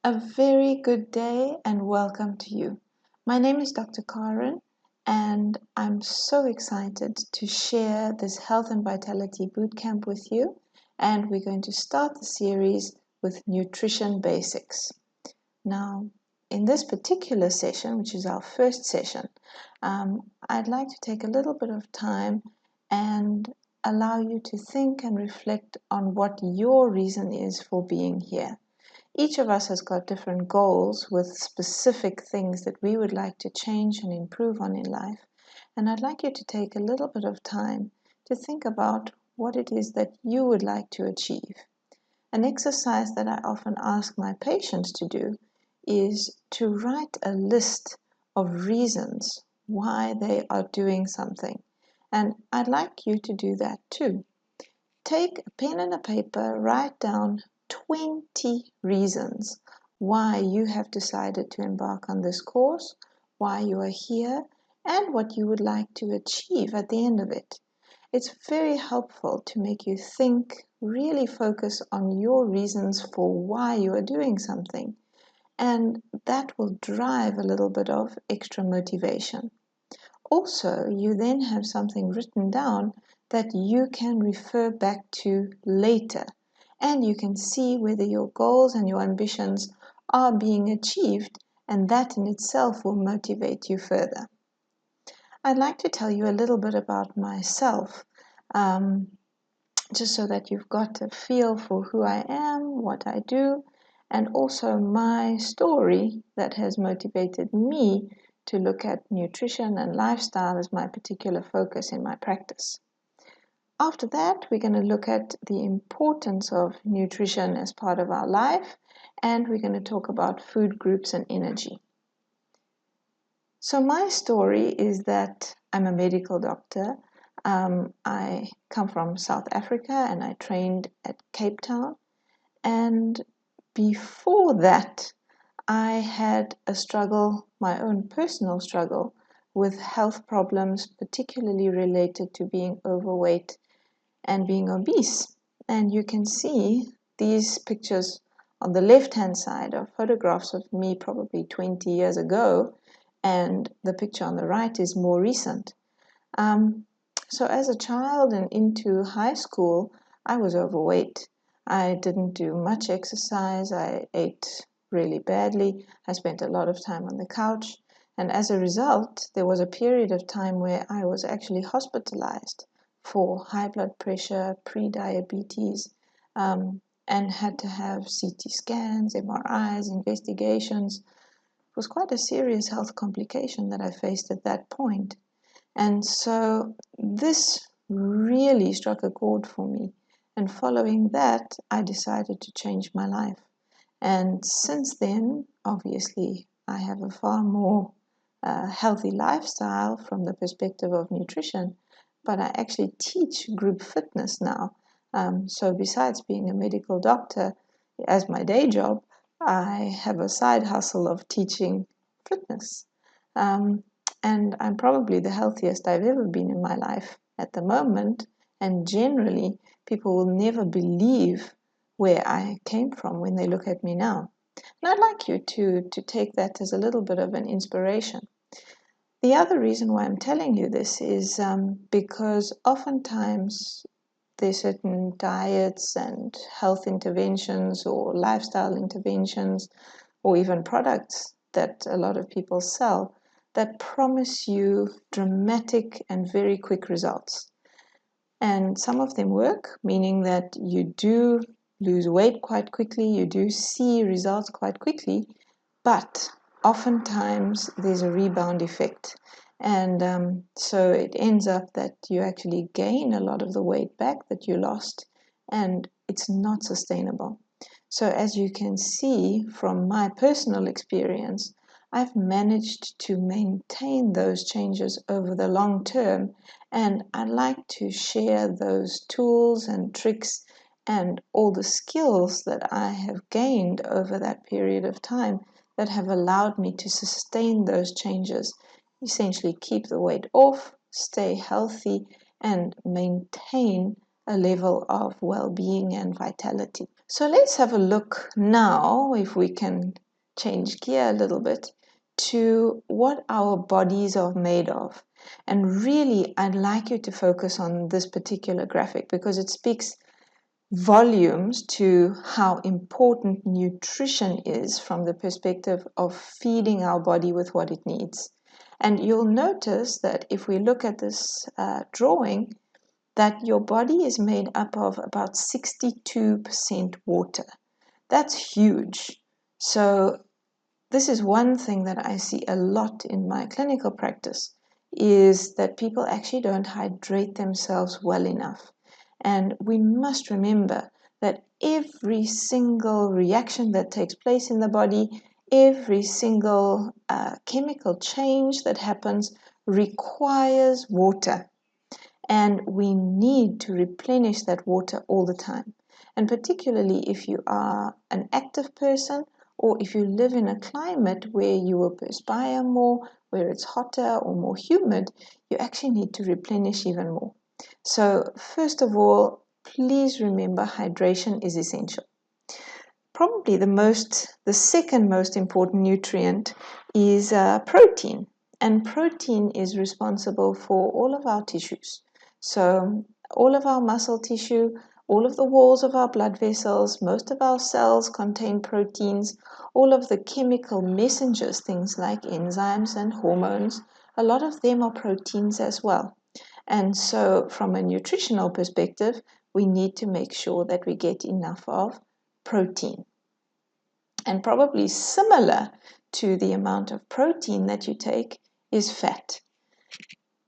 A very good day and welcome to you. My name is Dr. Karen, and I'm so excited to share this Health and Vitality Bootcamp with you. And we're going to start the series with nutrition basics. Now, in this particular session, which is our first session, I'd like to take a little bit of time and allow you to think and reflect on what your reason is for being here. Each of us has got different goals with specific things that we would like to change and improve on in life. And I'd like you to take a little bit of time to think about what it is that you would like to achieve. An exercise that I often ask my patients to do is to write a list of reasons why they are doing something. And I'd like you to do that too. Take a pen and a paper, write down 20 reasons why you have decided to embark on this course, why you are here, and what you would like to achieve at the end of it. It's very helpful to make you think, really focus on your reasons for why you are doing something, and that will drive a little bit of extra motivation. Also, you then have something written down that you can refer back to later, and you can see whether your goals and your ambitions are being achieved, and that in itself will motivate you further. I'd like to tell you a little bit about myself, just so that you've got a feel for who I am, what I do, and also my story that has motivated me to look at nutrition and lifestyle as my particular focus in my practice. After that, we're going to look at the importance of nutrition as part of our life, and we're going to talk about food groups and energy. So my story is that I'm a medical doctor. I come from South Africa and I trained at Cape Town. And before that, I had a struggle, my own personal struggle, with health problems, particularly related to being overweight and being obese. And you can see these pictures on the left-hand side are photographs of me probably 20 years ago, and the picture on the right is more recent. So as a child and into high school, I was overweight. I didn't do much exercise. I ate really badly. I spent a lot of time on the couch. And as a result, there was a period of time where I was actually hospitalized for high blood pressure, pre-diabetes, and had to have CT scans, MRIs, investigations. It was quite a serious health complication that I faced at that point. And so this really struck a chord for me. And following that, I decided to change my life. And since then, obviously, I have a far more healthy lifestyle from the perspective of nutrition, but I actually teach group fitness now. So besides being a medical doctor as my day job, I have a side hustle of teaching fitness. And I'm probably the healthiest I've ever been in my life at the moment. And generally, people will never believe where I came from when they look at me now. And I'd like you to take that as a little bit of an inspiration. The other reason why I'm telling you this is because oftentimes there's certain diets and health interventions or lifestyle interventions or even products that a lot of people sell that promise you dramatic and very quick results. And some of them work, meaning that you do lose weight quite quickly, you do see results quite quickly, but oftentimes there's a rebound effect. And so it ends up that you actually gain a lot of the weight back that you lost, and it's not sustainable. So as you can see from my personal experience, I've managed to maintain those changes over the long term, and I'd like to share those tools and tricks and all the skills that I have gained over that period of time that have allowed me to sustain those changes, essentially keep the weight off, stay healthy, and maintain a level of well-being and vitality. So let's have a look now, if we can change gear a little bit, to what our bodies are made of. And really, I'd like you to focus on this particular graphic because it speaks volumes to how important nutrition is from the perspective of feeding our body with what it needs. And you'll notice that if we look at this drawing, that your body is made up of about 62% water. That's huge. So this is one thing that I see a lot in my clinical practice, is that people actually don't hydrate themselves well enough. And we must remember that every single reaction that takes place in the body, every single chemical change that happens requires water. And we need to replenish that water all the time. And particularly if you are an active person, or if you live in a climate where you will perspire more, where it's hotter or more humid, you actually need to replenish even more. So first of all, please remember hydration is essential. Probably the second most important nutrient is protein. And protein is responsible for all of our tissues. So all of our muscle tissue, all of the walls of our blood vessels, most of our cells contain proteins, all of the chemical messengers, things like enzymes and hormones, a lot of them are proteins as well. And so from a nutritional perspective, we need to make sure that we get enough of protein. And probably similar to the amount of protein that you take is fat.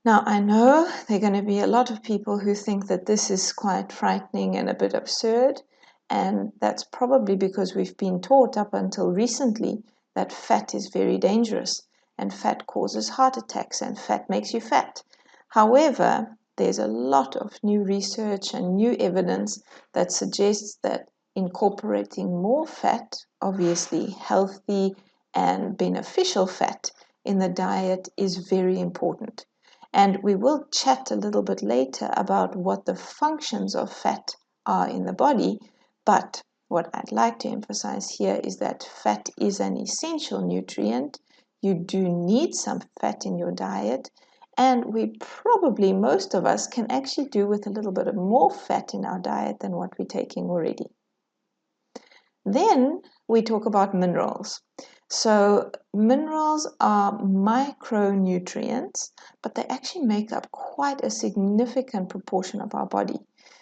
Now, I know there are going to be a lot of people who think that this is quite frightening and a bit absurd, and that's probably because we've been taught up until recently that fat is very dangerous, and fat causes heart attacks, and fat makes you fat. However, there's a lot of new research and new evidence that suggests that incorporating more fat, obviously healthy and beneficial fat, in the diet is very important. And we will chat a little bit later about what the functions of fat are in the body. But what I'd like to emphasize here is that fat is an essential nutrient. You do need some fat in your diet. And we probably, most of us, can actually do with a little bit of more fat in our diet than what we're taking already. Then we talk about minerals. So minerals are micronutrients, but they actually make up quite a significant proportion of our body.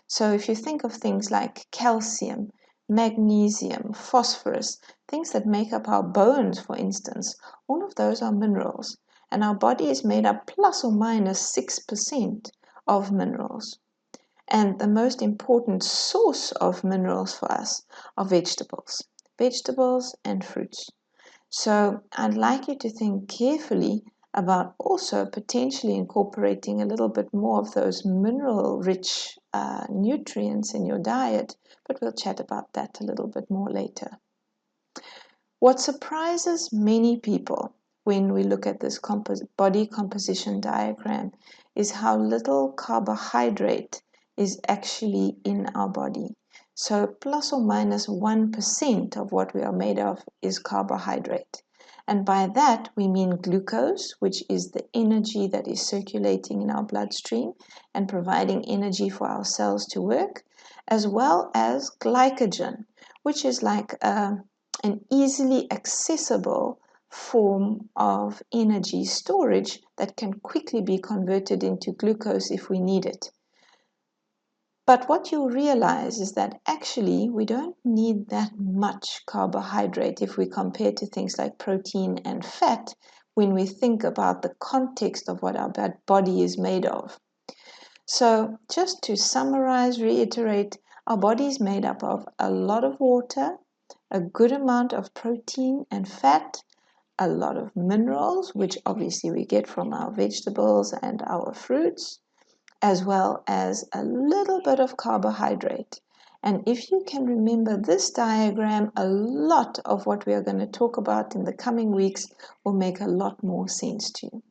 So if you think of things like calcium, magnesium, phosphorus, things that make up our bones, for instance, all of those are minerals. And our body is made up plus or minus 6% of minerals. And the most important source of minerals for us are vegetables and fruits. So I'd like you to think carefully about also potentially incorporating a little bit more of those mineral-rich nutrients in your diet, but we'll chat about that a little bit more later. What surprises many people when we look at this body composition diagram is how little carbohydrate is actually in our body. So plus or minus 1% of what we are made of is carbohydrate. And by that, we mean glucose, which is the energy that is circulating in our bloodstream and providing energy for our cells to work, as well as glycogen, which is like an easily accessible form of energy storage that can quickly be converted into glucose if we need it. But what you realize is that actually we don't need that much carbohydrate if we compare to things like protein and fat when we think about the context of what our body is made of. So just to summarize, reiterate, our body is made up of a lot of water, a good amount of protein and fat, a lot of minerals, which obviously we get from our vegetables and our fruits, as well as a little bit of carbohydrate. And if you can remember this diagram, a lot of what we are going to talk about in the coming weeks will make a lot more sense to you.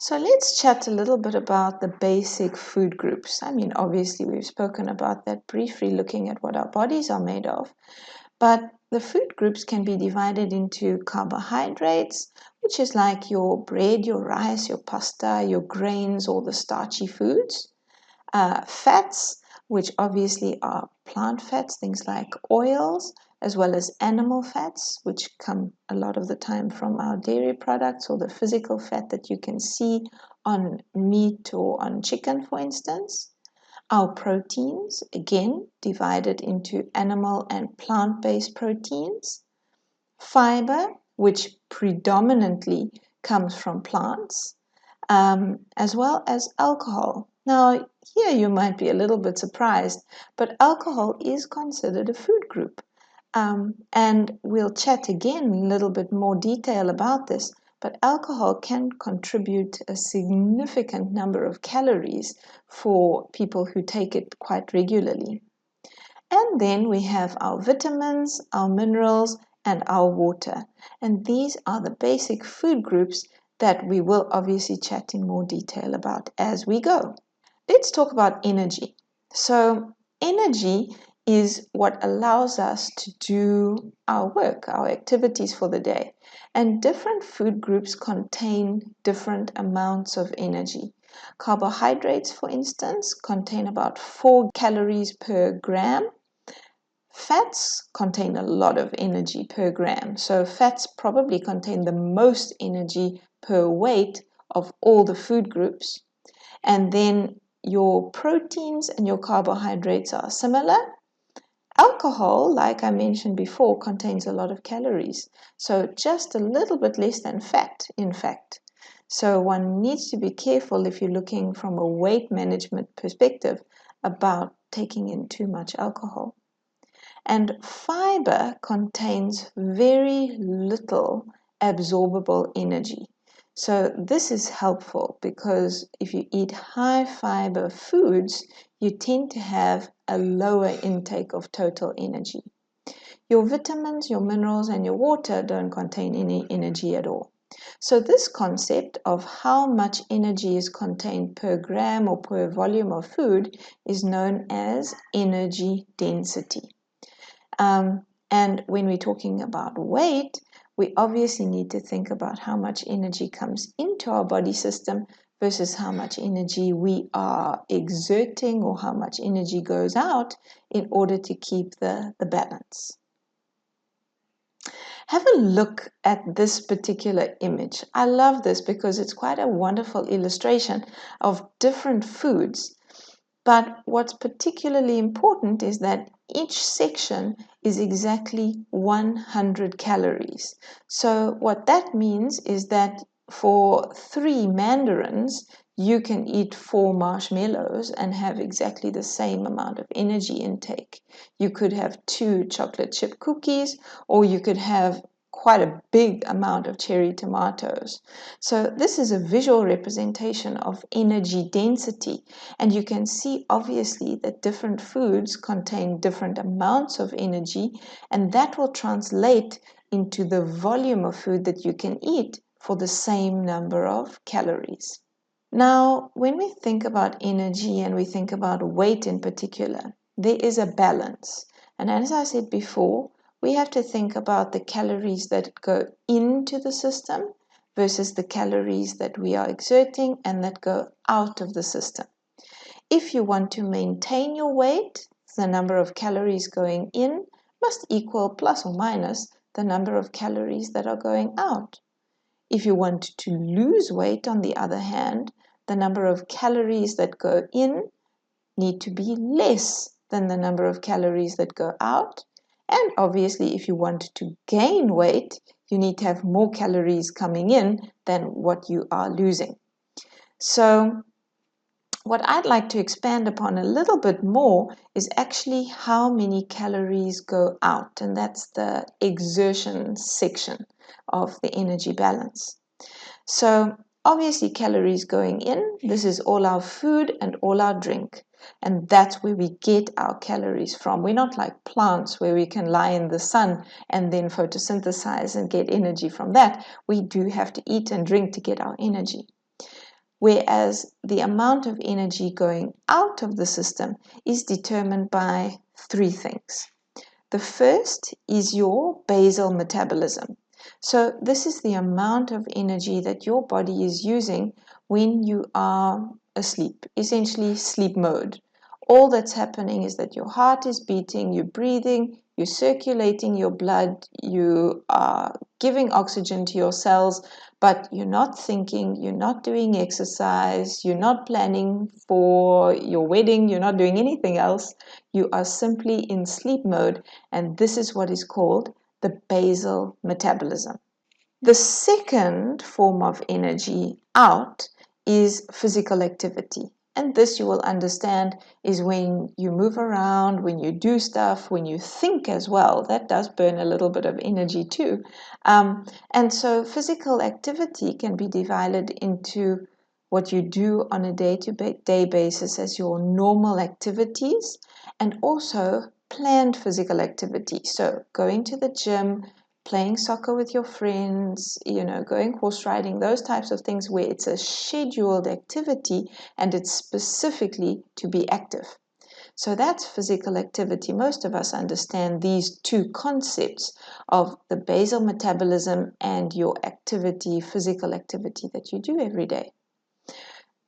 So let's chat a little bit about the basic food groups. I mean, obviously, we've spoken about that briefly, looking at what our bodies are made of. But the food groups can be divided into carbohydrates, which is like your bread, your rice, your pasta, your grains, all the starchy foods. Fats, which obviously are plant fats, things like oils, as well as animal fats, which come a lot of the time from our dairy products or the physical fat that you can see on meat or on chicken, for instance. Our proteins, again, divided into animal and plant-based proteins. Fiber, which predominantly comes from plants, as well as alcohol. Now, here you might be a little bit surprised, but alcohol is considered a food group. And we'll chat again in a little bit more detail about this, but alcohol can contribute a significant number of calories for people who take it quite regularly. And then we have our vitamins, our minerals, and our water. And these are the basic food groups that we will obviously chat in more detail about as we go. Let's talk about energy. So, energy is what allows us to do our work, our activities for the day. And different food groups contain different amounts of energy. Carbohydrates, for instance, contain about 4 calories per gram. Fats contain a lot of energy per gram. So fats probably contain the most energy per weight of all the food groups. And then your proteins and your carbohydrates are similar. Alcohol, like I mentioned before, contains a lot of calories. So just a little bit less than fat, in fact. So one needs to be careful if you're looking from a weight management perspective about taking in too much alcohol. And fiber contains very little absorbable energy. So this is helpful because if you eat high fiber foods, you tend to have a lower intake of total energy. Your vitamins, your minerals, and your water don't contain any energy at all. So this concept of how much energy is contained per gram or per volume of food is known as energy density. And when we're talking about weight, we obviously need to think about how much energy comes into our body system versus how much energy we are exerting or how much energy goes out in order to keep the balance. Have a look at this particular image. I love this because it's quite a wonderful illustration of different foods. But what's particularly important is that each section is exactly 100 calories. So what that means is that for 3 mandarins, you can eat 4 marshmallows and have exactly the same amount of energy intake. You could have 2 chocolate chip cookies, or you could have quite a big amount of cherry tomatoes. So this is a visual representation of energy density, and you can see obviously that different foods contain different amounts of energy, and that will translate into the volume of food that you can eat for the same number of calories. Now, when we think about energy and we think about weight in particular, there is a balance. And as I said before, we have to think about the calories that go into the system versus the calories that we are exerting and that go out of the system. If you want to maintain your weight, the number of calories going in must equal plus or minus the number of calories that are going out. If you want to lose weight, on the other hand, the number of calories that go in need to be less than the number of calories that go out. And obviously, if you want to gain weight, you need to have more calories coming in than what you are losing. So what I'd like to expand upon a little bit more is actually how many calories go out, and that's the exertion section of the energy balance. So obviously calories going in, this is all our food and all our drink, and that's where we get our calories from. We're not like plants where we can lie in the sun and then photosynthesize and get energy from that. We do have to eat and drink to get our energy. whereas the amount of energy going out of the system is determined by three things. The first is your basal metabolism. So this is the amount of energy that your body is using when you are asleep, essentially sleep mode. All that's happening is that your heart is beating, you're breathing, you're circulating your blood, you are giving oxygen to your cells, but you're not thinking, you're not doing exercise, you're not planning for your wedding, you're not doing anything else. You are simply in sleep mode, and this is what is called the basal metabolism. The second form of energy out is physical activity. And this you will understand is when you move around, when you do stuff, when you think as well. That does burn a little bit of energy too. And so physical activity can be divided into what you do on a day-to-day basis as your normal activities, and also planned physical activity. So going to the gym, playing soccer with your friends, going horse riding, those types of things where it's a scheduled activity and it's specifically to be active. So that's physical activity. Most of us understand these two concepts of the basal metabolism and your activity, physical activity that you do every day.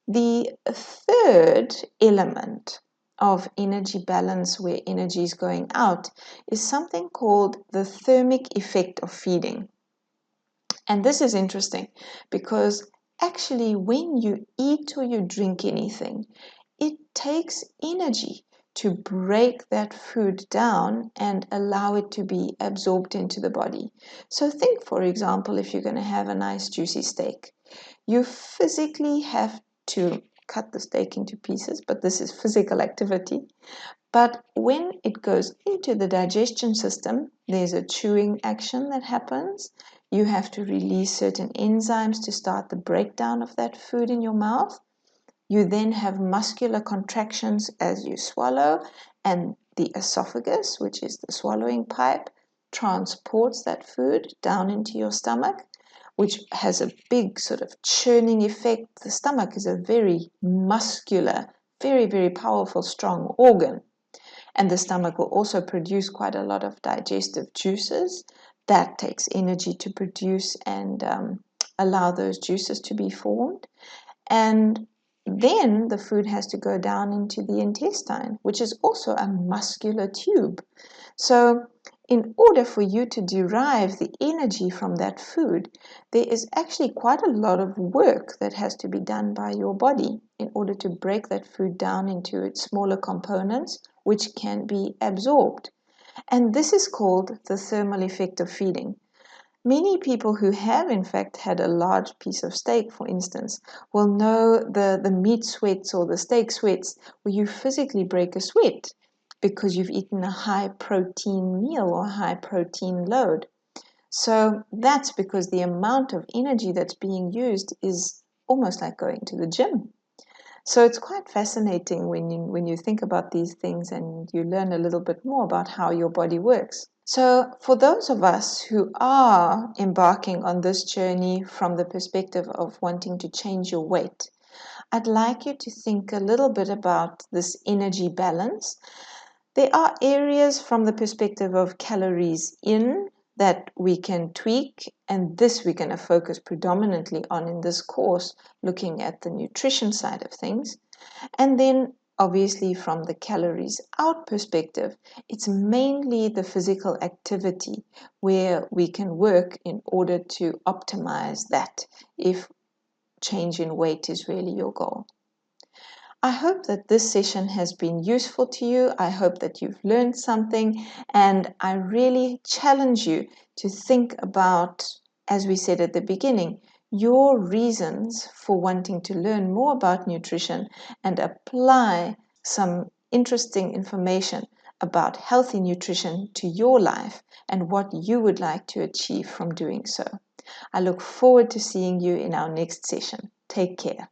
The third element of energy balance where energy is going out is something called the thermic effect of feeding. And this is interesting because actually when you eat or you drink anything, it takes energy to break that food down and allow it to be absorbed into the body. So think, for example, if you're going to have a nice juicy steak, you physically have to cut the steak into pieces, but this is physical activity. But when it goes into the digestion system, there's a chewing action that happens. You have to release certain enzymes to start the breakdown of that food in your mouth. You then have muscular contractions as you swallow, and the esophagus, which is the swallowing pipe, transports that food down into your stomach, which has a big sort of churning effect. The stomach is a very muscular, very, very powerful, strong organ. And the stomach will also produce quite a lot of digestive juices. That takes energy to produce and allow those juices to be formed. And then the food has to go down into the intestine, which is also a muscular tube. So in order for you to derive the energy from that food, there is actually quite a lot of work that has to be done by your body in order to break that food down into its smaller components, which can be absorbed. And this is called the thermal effect of feeding. Many people who have in fact had a large piece of steak, for instance, will know the meat sweats or the steak sweats where you physically break a sweat because you've eaten a high protein meal or high protein load. So that's because the amount of energy that's being used is almost like going to the gym. So it's quite fascinating when you think about these things and you learn a little bit more about how your body works. So for those of us who are embarking on this journey from the perspective of wanting to change your weight, I'd like you to think a little bit about this energy balance. There are areas from the perspective of calories in that we can tweak, and this we're going to focus predominantly on in this course, looking at the nutrition side of things. And then obviously from the calories out perspective, it's mainly the physical activity where we can work in order to optimize that if change in weight is really your goal. I hope that this session has been useful to you. I hope that you've learned something, and I really challenge you to think about, as we said at the beginning, your reasons for wanting to learn more about nutrition and apply some interesting information about healthy nutrition to your life and what you would like to achieve from doing so. I look forward to seeing you in our next session. Take care.